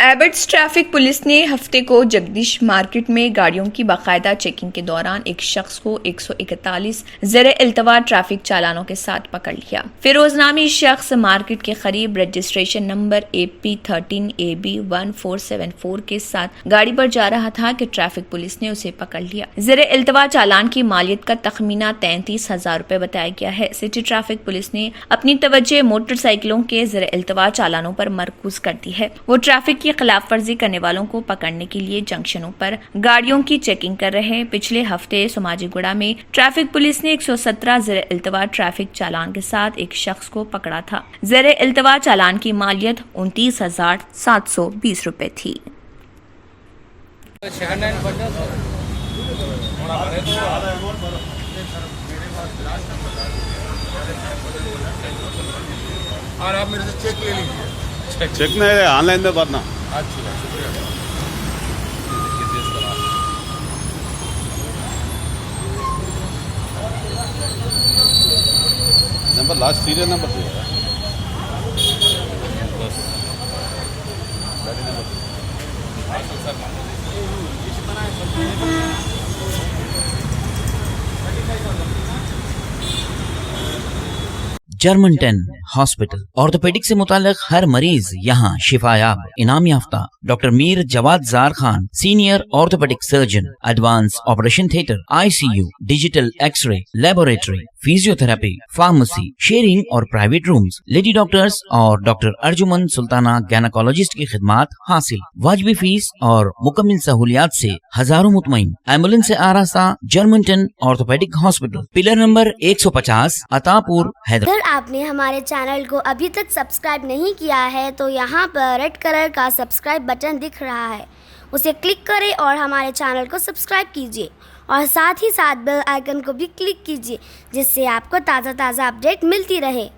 Abbots traffic police ने हफ्ते को जगदीश मार्केट में गाड़ियों की बाकायदा चेकिंग के दौरान एक शख्स को 141 ज़र इल्तवा ट्रैफिक चालानों के साथ पकड़ लिया। फिरोज नामी शख्स मार्केट के करीब रजिस्ट्रेशन नंबर AP13AB1474 के साथ गाड़ी पर जा रहा था कि ट्रैफिक पुलिस ने उसे पकड़ लिया। ज़र इल्तवा चालान की मालियत का तखमीना 33,000 रुपए बताया गया है। सिटी ट्रैफिक पुलिस ने अपनी तवज्जो मोटरसाइकिलों के ज़र इल्तवा चालानों पर मरकूज कर दी है। वो ट्रैफिक की खिलाफ वर्जी करने वालों को पकड़ने के लिए जंक्शनों पर गाड़ियों की चेकिंग कर रहे हैं। पिछले हफ्ते सोमाजीगुड़ा में ट्रैफिक पुलिस ने 117 ज़र इल्तवा ट्रैफिक चालान के साथ एक शख्स को पकड़ा था। ज़र इल्तवा चालान की मालियत 29,720 रुपए थी। और आप मेरे से चेक ले लीजिए। चेक नहीं ऑनलाइन में भरना। अच्छा, शुक्रिया। नंबर लास्ट सीरियल नंबर दिया है। जर्मनटन हॉस्पिटल ऑर्थोपेडिक से मुताल्लिक हर मरीज यहाँ शिफायाब। इनाम याफ्ता doctor Mir Jawad Zar Khan, senior orthopaedic surgeon, advance operation theatre, ICU, digital x-ray, laboratory, physiotherapy, pharmacy, sharing और प्राइवेट रूम्स, लेडी डॉक्टर्स और डॉक्टर अर्जुमन सुल्ताना गैनाकोलॉजिस्ट की खिदमात हासिल। वाजिबी फीस और मुकम्मल सहूलियात से हजारों मुतमईन। एम्बुलेंस से आरास्ता Germanten orthopaedic hospital, pillar number 150, Attapur, Hyderabad. अगर आपने हमारे चैनल को अभी तक सब्सक्राइब नहीं किया है तो यहाँ पर रेड कलर का सब्सक्राइब बटन दिख रहा है, उसे क्लिक करें और हमारे चैनल को सब्सक्राइब कीजिए और साथ ही साथ बेल आइकन को भी क्लिक कीजिए, जिससे आपको ताज़ा अपडेट मिलती रहे।